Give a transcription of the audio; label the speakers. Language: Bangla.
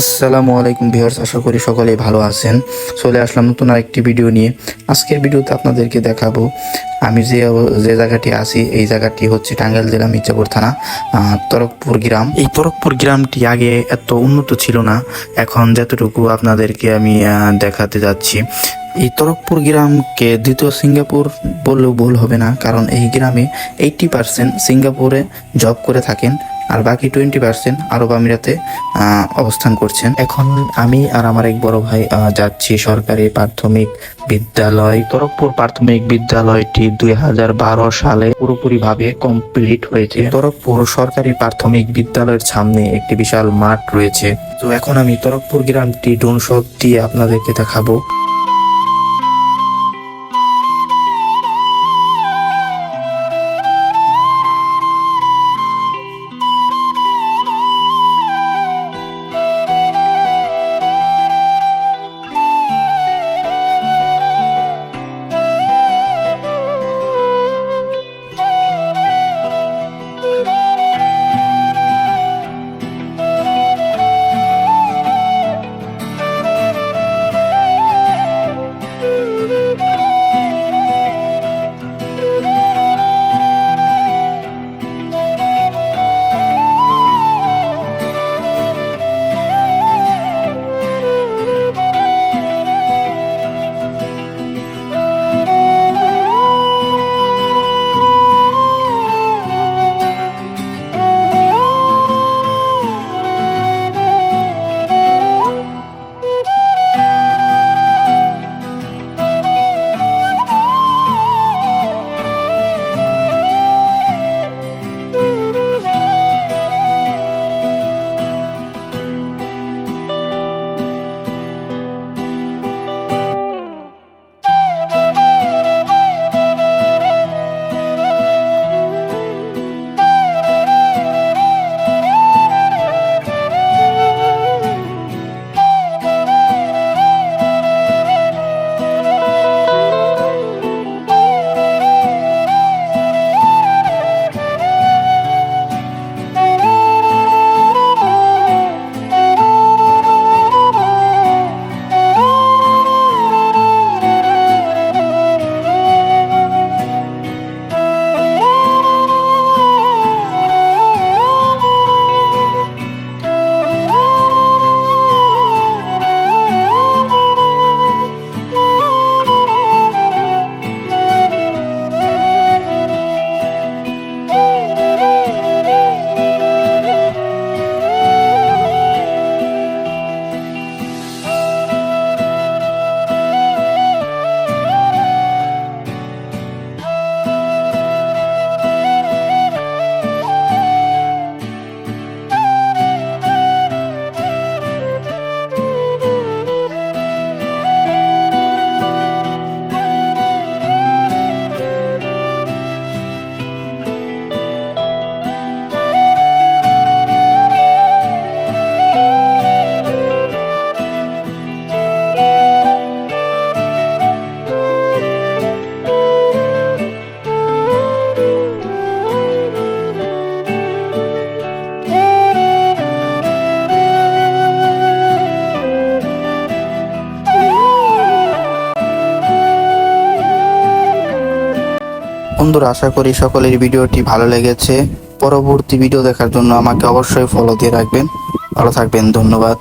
Speaker 1: আসসালামু আলাইকুম ভিউয়ার্স, আশা করি সকলেই ভালো আছেন। চলে আসলাম নতুন আরেকটি ভিডিও নিয়ে। আজকের ভিডিওতে আপনাদেরকে দেখাবো আমি যে জায়গাটি আছি, এই জায়গাটি হচ্ছে টাঙ্গাইল জেলা মির্জাপুর থানা তরকপুর গ্রাম। এই তরকপুর গ্রামটি আগে এত উন্নত ছিল না, এখন যতটুকু আপনাদেরকে আমি দেখাতে যাচ্ছি। এই তরকপুর গ্রামকে দ্বিতীয় সিঙ্গাপুর বললেও ভুল হবে না, কারণ এই গ্রামে 80% সিঙ্গাপুরে জব করে থাকেন আর বাকি 20% আরব আমিরাতে অবস্থান করছেন। এখন আমি আর আমার এক বড় ভাই যাচ্ছি সরকারি প্রাথমিক বিদ্যালয়। তরকপুর প্রাথমিক বিদ্যালয়টি 2012 সালে পুরোপুরি ভাবে কমপ্লিট হয়েছে। তরকপুর সরকারি প্রাথমিক বিদ্যালয়ের সামনে একটি বিশাল মাঠ রয়েছে। তো এখন আমি তরকপুর গ্রামটি ড্রোন শট দিয়ে আপনাদেরকে দেখাবো। বন্ধুরা, আশা করি সকলের ভিডিওটি ভালো লেগেছে। পরবর্তী ভিডিও দেখার জন্য আমাকে অবশ্যই ফলো দিয়ে রাখবেন। ভালো থাকবেন, ধন্যবাদ।